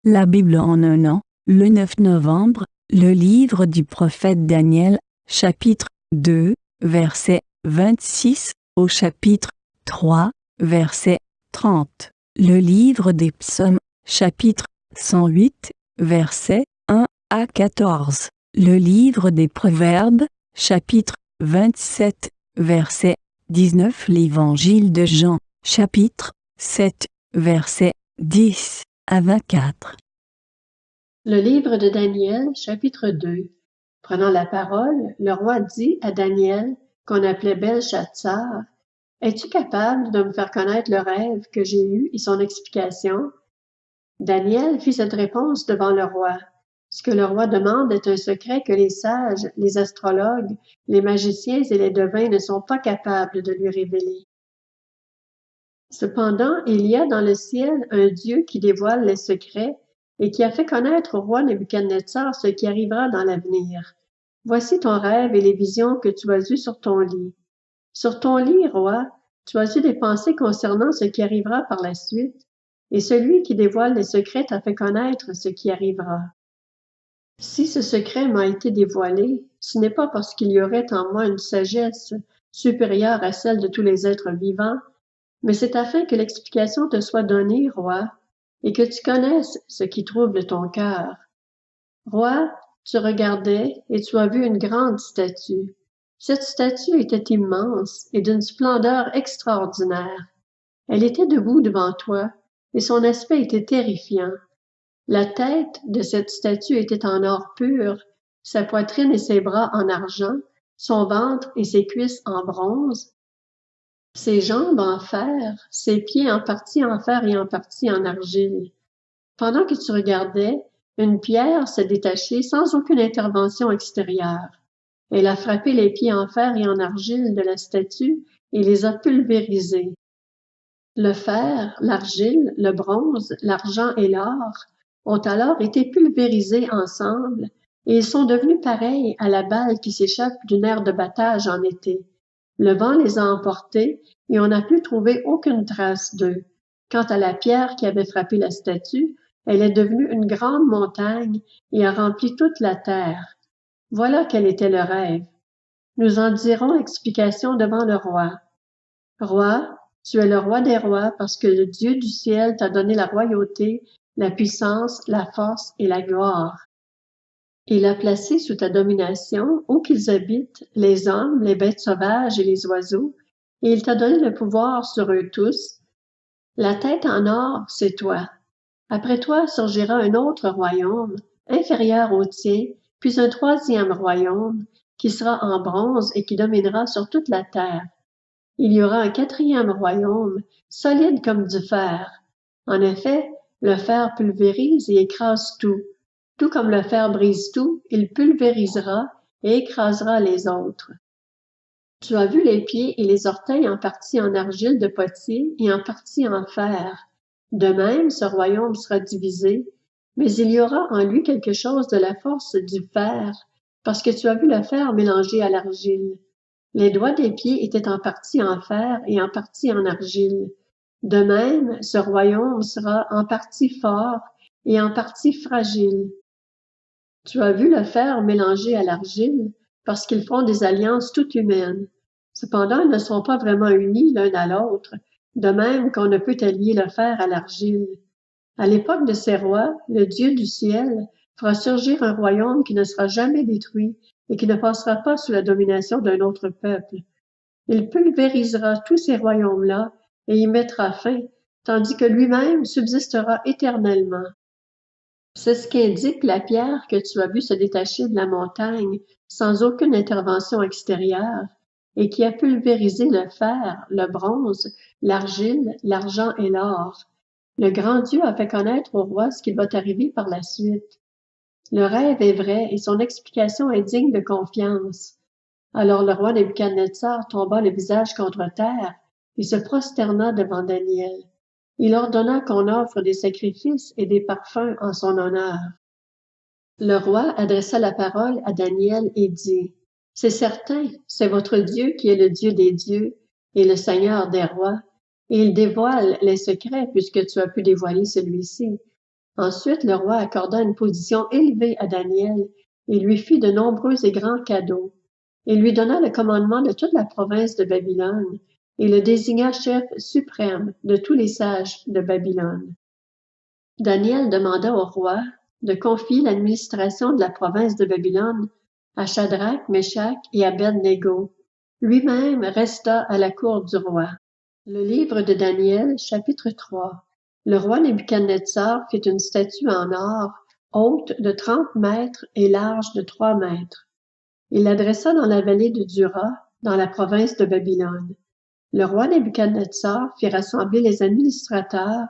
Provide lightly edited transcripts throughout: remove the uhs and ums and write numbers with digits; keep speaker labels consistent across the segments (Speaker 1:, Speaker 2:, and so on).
Speaker 1: La Bible en un an, le 9 novembre, le livre du prophète Daniel, chapitre 2, verset 26, au chapitre 3, verset 30. Le livre des psaumes, chapitre 108, verset 1 à 14. Le livre des proverbes, chapitre 27, verset 19. L'évangile de Jean, chapitre 7, verset 10 à 24.
Speaker 2: Le livre de Daniel, chapitre 2. Prenant la parole, le roi dit à Daniel, qu'on appelait Belchatsar, « Es-tu capable de me faire connaître le rêve que j'ai eu et son explication? » Daniel fit cette réponse devant le roi. Ce que le roi demande est un secret que les sages, les astrologues, les magiciens et les devins ne sont pas capables de lui révéler. Cependant, il y a dans le ciel un Dieu qui dévoile les secrets et qui a fait connaître au roi Nebuchadnezzar ce qui arrivera dans l'avenir. Voici ton rêve et les visions que tu as eues sur ton lit. Sur ton lit, roi, tu as eu des pensées concernant ce qui arrivera par la suite, et celui qui dévoile les secrets t'a fait connaître ce qui arrivera. Si ce secret m'a été dévoilé, ce n'est pas parce qu'il y aurait en moi une sagesse supérieure à celle de tous les êtres vivants, mais c'est afin que l'explication te soit donnée, roi, et que tu connaisses ce qui trouble ton cœur. Roi, tu regardais et tu as vu une grande statue. Cette statue était immense et d'une splendeur extraordinaire. Elle était debout devant toi, et son aspect était terrifiant. La tête de cette statue était en or pur, sa poitrine et ses bras en argent, son ventre et ses cuisses en bronze, ses jambes en fer, ses pieds en partie en fer et en partie en argile. Pendant que tu regardais, une pierre s'est détachée sans aucune intervention extérieure. Elle a frappé les pieds en fer et en argile de la statue et les a pulvérisés. Le fer, l'argile, le bronze, l'argent et l'or ont alors été pulvérisés ensemble et ils sont devenus pareils à la balle qui s'échappe d'une aire de battage en été. Le vent les a emportés et on n'a pu trouver aucune trace d'eux. Quant à la pierre qui avait frappé la statue, elle est devenue une grande montagne et a rempli toute la terre. Voilà quel était le rêve. Nous en dirons explication devant le roi. Roi, tu es le roi des rois parce que le Dieu du ciel t'a donné la royauté, la puissance, la force et la gloire. Il a placé sous ta domination, où qu'ils habitent, les hommes, les bêtes sauvages et les oiseaux, et il t'a donné le pouvoir sur eux tous. La tête en or, c'est toi. Après toi surgira un autre royaume, inférieur au tien, puis un troisième royaume, qui sera en bronze et qui dominera sur toute la terre. Il y aura un quatrième royaume, solide comme du fer. En effet, le fer pulvérise et écrase tout. Tout comme le fer brise tout, il pulvérisera et écrasera les autres. Tu as vu les pieds et les orteils en partie en argile de potier et en partie en fer. De même, ce royaume sera divisé, mais il y aura en lui quelque chose de la force du fer, parce que tu as vu le fer mélangé à l'argile. Les doigts des pieds étaient en partie en fer et en partie en argile. De même, ce royaume sera en partie fort et en partie fragile. Tu as vu le fer mélangé à l'argile, parce qu'ils font des alliances toutes humaines. Cependant, ils ne sont pas vraiment unis l'un à l'autre, de même qu'on ne peut allier le fer à l'argile. À l'époque de ces rois, le Dieu du ciel fera surgir un royaume qui ne sera jamais détruit et qui ne passera pas sous la domination d'un autre peuple. Il pulvérisera tous ces royaumes-là et y mettra fin, tandis que lui-même subsistera éternellement. C'est ce qu'indique la pierre que tu as vue se détacher de la montagne sans aucune intervention extérieure et qui a pulvérisé le fer, le bronze, l'argile, l'argent et l'or. Le grand Dieu a fait connaître au roi ce qui va arriver par la suite. Le rêve est vrai et son explication est digne de confiance. Alors le roi Nebuchadnezzar tomba le visage contre terre et se prosterna devant Daniel. Il ordonna qu'on offre des sacrifices et des parfums en son honneur. Le roi adressa la parole à Daniel et dit, « C'est certain, c'est votre Dieu qui est le Dieu des dieux et le Seigneur des rois, et il dévoile les secrets puisque tu as pu dévoiler celui-ci. Ensuite, le roi accorda une position élevée à Daniel et lui fit de nombreux et grands cadeaux. Il lui donna le commandement de toute la province de Babylone et le désigna chef suprême de tous les sages de Babylone. Daniel demanda au roi de confier l'administration de la province de Babylone à Shadrach, Meshach et Abed-Négo. Lui-même resta à la cour du roi. Le livre de Daniel, chapitre 3. Le roi Nebuchadnezzar fit une statue en or, haute de 30 mètres et large de 3 mètres. Il l'adressa dans la vallée de Dura, dans la province de Babylone. Le roi Nebuchadnezzar fit rassembler les administrateurs,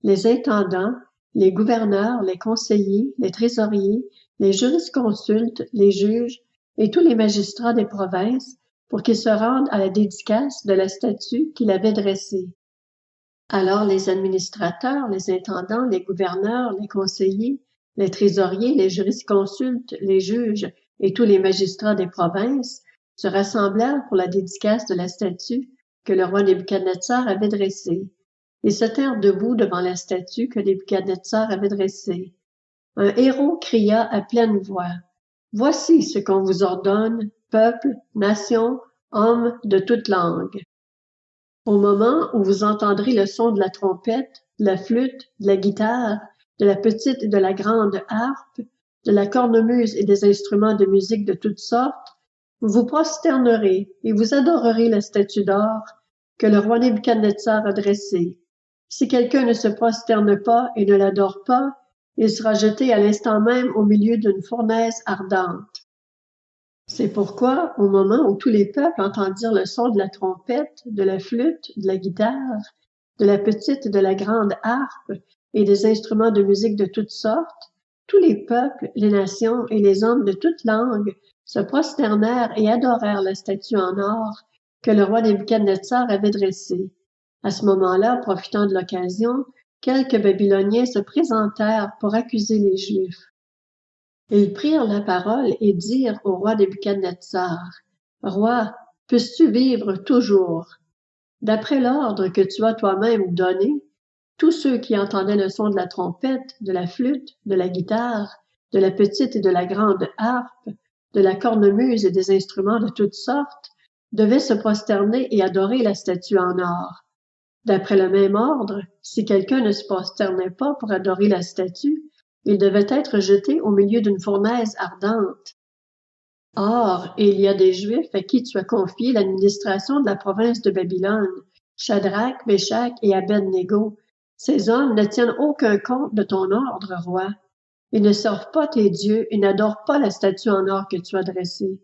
Speaker 2: les intendants, les gouverneurs, les conseillers, les trésoriers, les jurisconsultes, les juges et tous les magistrats des provinces pour qu'ils se rendent à la dédicace de la statue qu'il avait dressée. Alors les administrateurs, les intendants, les gouverneurs, les conseillers, les trésoriers, les jurisconsultes, les juges et tous les magistrats des provinces se rassemblèrent pour la dédicace de la statue que le roi Nebuchadnezzar avait dressée. Ils se tinrent debout devant la statue que Nebuchadnezzar avait dressée. Un héros cria à pleine voix, « Voici ce qu'on vous ordonne, peuple, nation, hommes de toute langue. Au moment où vous entendrez le son de la trompette, de la flûte, de la guitare, de la petite et de la grande harpe, de la cornemuse et des instruments de musique de toutes sortes, vous vous prosternerez et vous adorerez la statue d'or que le roi Nebuchadnezzar a dressée. Si quelqu'un ne se prosterne pas et ne l'adore pas, il sera jeté à l'instant même au milieu d'une fournaise ardente. C'est pourquoi, au moment où tous les peuples entendirent le son de la trompette, de la flûte, de la guitare, de la petite et de la grande harpe et des instruments de musique de toutes sortes, tous les peuples, les nations et les hommes de toute langue se prosternèrent et adorèrent la statue en or que le roi Nebuchadnezzar avait dressée. À ce moment-là, profitant de l'occasion, quelques Babyloniens se présentèrent pour accuser les Juifs. Ils prirent la parole et dirent au roi Nebuchadnezzar, « Roi, puisses-tu vivre toujours? D'après l'ordre que tu as toi-même donné, tous ceux qui entendaient le son de la trompette, de la flûte, de la guitare, de la petite et de la grande harpe, de la cornemuse et des instruments de toutes sortes, devaient se prosterner et adorer la statue en or. D'après le même ordre, si quelqu'un ne se prosternait pas pour adorer la statue, il devait être jeté au milieu d'une fournaise ardente. Or, il y a des Juifs à qui tu as confié l'administration de la province de Babylone, Shadrach, Meshach et Abed-Négo. Ces hommes ne tiennent aucun compte de ton ordre, roi. Ils ne servent pas tes dieux et n'adorent pas la statue en or que tu as dressée.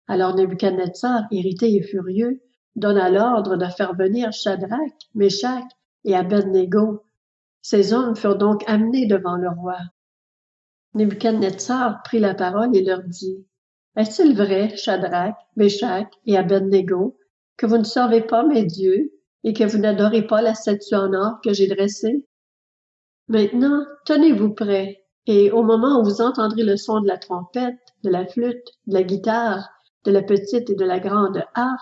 Speaker 2: Alors Nebuchadnezzar, irrité et furieux, donna l'ordre de faire venir Shadrach, Meshach et Abed-Négo. Ces hommes furent donc amenés devant le roi. Nebuchadnezzar prit la parole et leur dit, « Est-il vrai, Shadrach, Meshach et Abed-Négo, que vous ne servez pas mes dieux et que vous n'adorez pas la statue en or que j'ai dressée? Maintenant, tenez-vous prêts, et au moment où vous entendrez le son de la trompette, de la flûte, de la guitare, de la petite et de la grande harpe,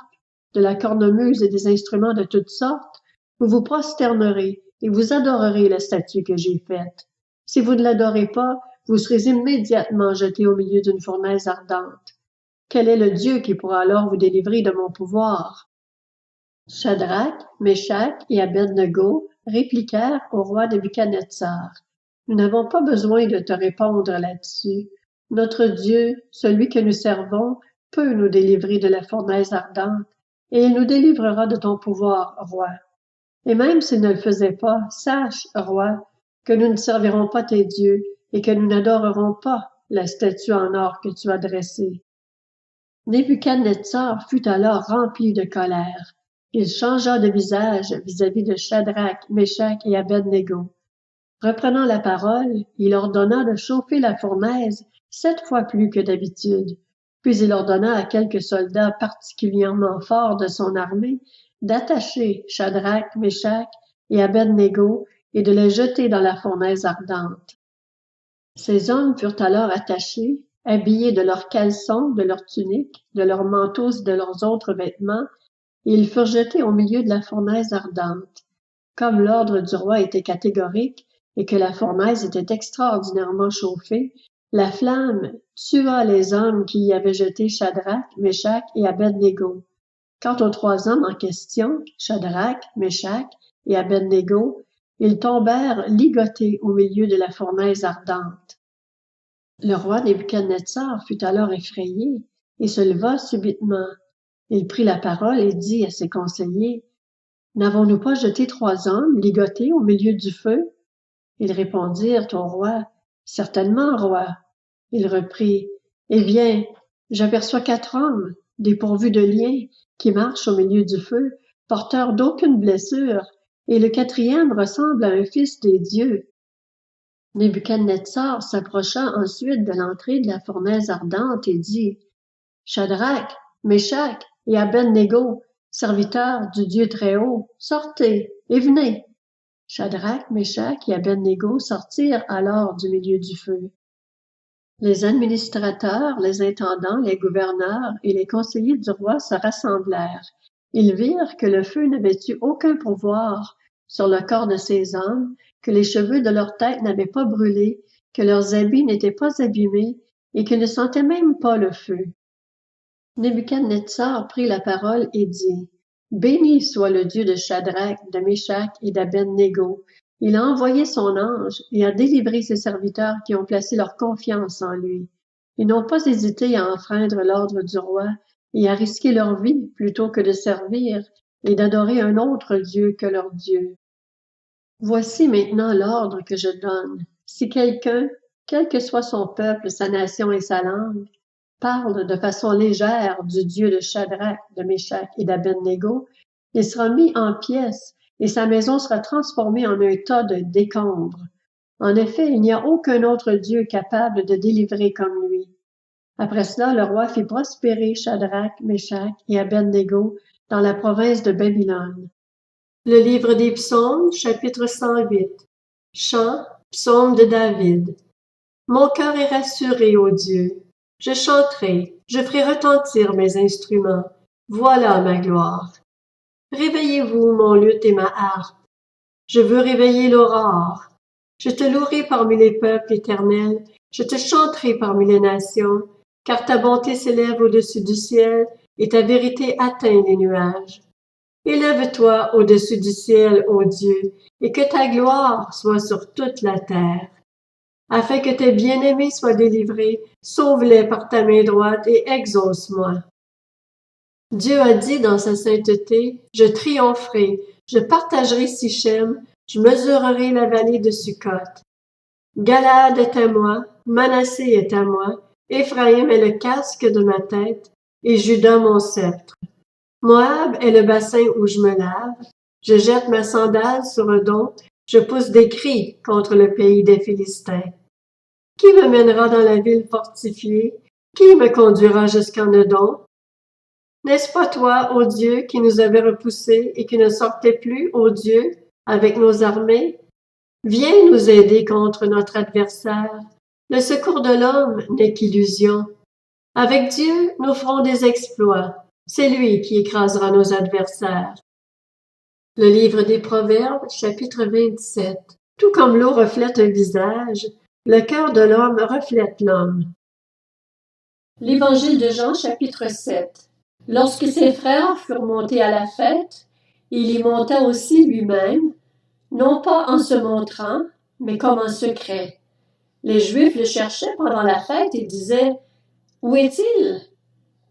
Speaker 2: de la cornemuse et des instruments de toutes sortes, vous vous prosternerez et vous adorerez la statue que j'ai faite. Si vous ne l'adorez pas, vous serez immédiatement jeté au milieu d'une fournaise ardente. Quel est le Dieu qui pourra alors vous délivrer de mon pouvoir? » Shadrach, Meshach et Abed-Négo répliquèrent au roi Nebuchadnezzar, « Nous n'avons pas besoin de te répondre là-dessus. Notre Dieu, celui que nous servons, peut nous délivrer de la fournaise ardente, et il nous délivrera de ton pouvoir, roi. Et même s'il ne le faisait pas, sache, roi, que nous ne servirons pas tes dieux et que nous n'adorerons pas la statue en or que tu as dressée. » Nebuchadnezzar fut alors rempli de colère. Il changea de visage vis-à-vis de Shadrach, Meshach et Abed-Négo. Reprenant la parole, il ordonna de chauffer la fournaise 7 fois plus que d'habitude. Puis il ordonna à quelques soldats particulièrement forts de son armée d'attacher Shadrach, Meshach et Abed-Négo et de les jeter dans la fournaise ardente. Ces hommes furent alors attachés, habillés de leurs caleçons, de leurs tuniques, de leurs manteaux et de leurs autres vêtements, et ils furent jetés au milieu de la fournaise ardente. Comme l'ordre du roi était catégorique, et que la fournaise était extraordinairement chauffée, la flamme tua les hommes qui y avaient jeté Shadrach, Meshach et Abed-Négo. Quant aux 3 hommes en question, Shadrach, Meshach et Abed-Négo, ils tombèrent ligotés au milieu de la fournaise ardente. Le roi Nebuchadnezzar fut alors effrayé et se leva subitement. Il prit la parole et dit à ses conseillers, « N'avons-nous pas jeté 3 hommes ligotés au milieu du feu? » Ils répondirent au roi, « Certainement, roi. » Il reprit, « Eh bien, j'aperçois 4 hommes, dépourvus de liens, qui marchent au milieu du feu, porteurs d'aucune blessure, et le 4e ressemble à un fils des dieux. » Nebuchadnezzar s'approcha ensuite de l'entrée de la fournaise ardente et dit, « Shadrach, Meshach et Abed-Négo, serviteurs du Dieu Très-Haut, sortez et venez. » Shadrach, Meshach et Abed-Négo sortirent alors du milieu du feu. Les administrateurs, les intendants, les gouverneurs et les conseillers du roi se rassemblèrent. Ils virent que le feu n'avait eu aucun pouvoir sur le corps de ces hommes, que les cheveux de leur tête n'avaient pas brûlé, que leurs habits n'étaient pas abîmés et qu'ils ne sentaient même pas le feu. Nebuchadnezzar prit la parole et dit, « Béni soit le Dieu de Shadrach, de Meshach et d'Abed-Négo. Il a envoyé son ange et a délivré ses serviteurs qui ont placé leur confiance en lui. Ils n'ont pas hésité à enfreindre l'ordre du roi et à risquer leur vie plutôt que de servir et d'adorer un autre Dieu que leur Dieu. Voici maintenant l'ordre que je donne. Si quelqu'un, quel que soit son peuple, sa nation et sa langue, parle de façon légère du Dieu de Shadrach, de Meshach et d'Abed-Négo, il sera mis en pièces et sa maison sera transformée en un tas de décombres. En effet, il n'y a aucun autre Dieu capable de délivrer comme lui. » Après cela, le roi fit prospérer Shadrach, Meshach et Abed-Négo dans la province de Babylone. Le livre des psaumes, chapitre 108. Chant, psaume de David. Mon cœur est rassuré, ô Dieu. Je chanterai, je ferai retentir mes instruments. Voilà ma gloire. Réveillez-vous, mon luth et ma harpe. Je veux réveiller l'aurore. Je te louerai parmi les peuples éternels, je te chanterai parmi les nations, car ta bonté s'élève au-dessus du ciel et ta vérité atteint les nuages. Élève-toi au-dessus du ciel, ô Dieu, et que ta gloire soit sur toute la terre. Afin que tes bien-aimés soient délivrés, sauve-les par ta main droite et exauce-moi. Dieu a dit dans sa sainteté, je triompherai, je partagerai Sichem, je mesurerai la vallée de Sukkot. Galaad est à moi, Manassé est à moi, Éphraïm est le casque de ma tête, et Juda mon sceptre. Moab est le bassin où je me lave, je jette ma sandale sur Edom, je pousse des cris contre le pays des Philistins. Qui me mènera dans la ville fortifiée? Qui me conduira jusqu'en Edom? N'est-ce pas toi, ô Dieu, qui nous avais repoussés et qui ne sortais plus, ô Dieu, avec nos armées? Viens nous aider contre notre adversaire. Le secours de l'homme n'est qu'illusion. Avec Dieu, nous ferons des exploits. C'est lui qui écrasera nos adversaires. Le livre des Proverbes, chapitre 27. Tout comme l'eau reflète un visage, le cœur de l'homme reflète l'homme. L'Évangile de Jean, chapitre 7. Lorsque ses frères furent montés à la fête, il y monta aussi lui-même, non pas en se montrant, mais comme en secret. Les Juifs le cherchaient pendant la fête et disaient « Où est-il »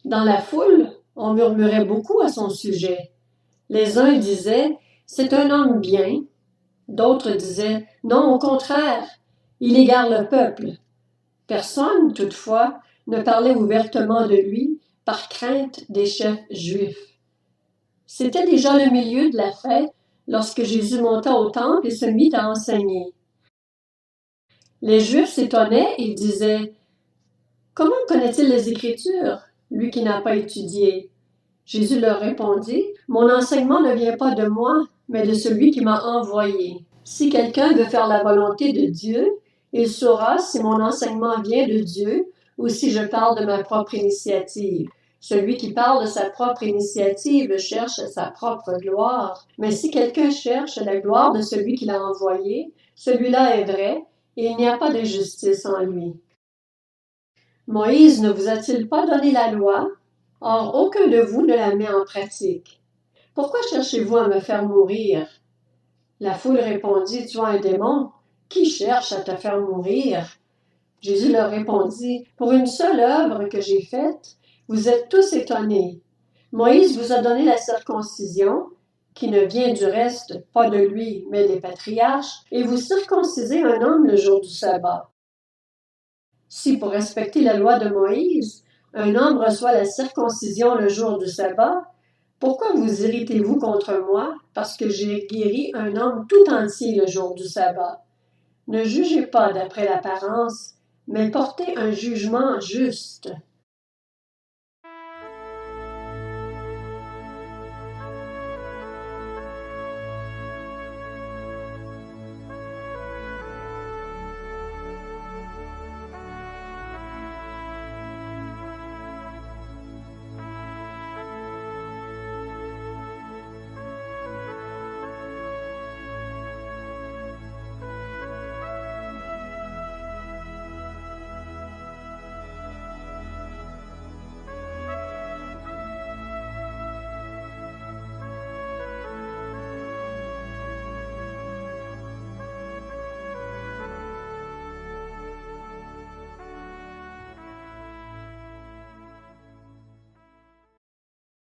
Speaker 2: Dans la foule, on murmurait beaucoup à son sujet. Les uns disaient « C'est un homme bien », d'autres disaient « Non, au contraire, il égare le peuple ». Personne, toutefois, ne parlait ouvertement de lui par crainte des chefs juifs. C'était déjà le milieu de la fête lorsque Jésus monta au temple et se mit à enseigner. Les Juifs s'étonnaient et disaient « Comment connaît-il les Écritures, lui qui n'a pas étudié ?» Jésus leur répondit « Mon enseignement ne vient pas de moi, mais de celui qui m'a envoyé. Si quelqu'un veut faire la volonté de Dieu, il saura si mon enseignement vient de Dieu ou si je parle de ma propre initiative. Celui qui parle de sa propre initiative cherche sa propre gloire. Mais si quelqu'un cherche la gloire de celui qui l'a envoyé, celui-là est vrai, et il n'y a pas d'injustice en lui. Moïse ne vous a-t-il pas donné la loi? Or, aucun de vous ne la met en pratique. Pourquoi cherchez-vous à me faire mourir? La foule répondit, tu as un démon. Qui cherche à te faire mourir? Jésus leur répondit, pour une seule œuvre que j'ai faite, vous êtes tous étonnés. Moïse vous a donné la circoncision, qui ne vient du reste pas de lui, mais des patriarches, et vous circoncisez un homme le jour du sabbat. Si, pour respecter la loi de Moïse, un homme reçoit la circoncision le jour du sabbat, pourquoi vous irritez-vous contre moi parce que j'ai guéri un homme tout entier le jour du sabbat? Ne jugez pas d'après l'apparence, mais portez un jugement juste.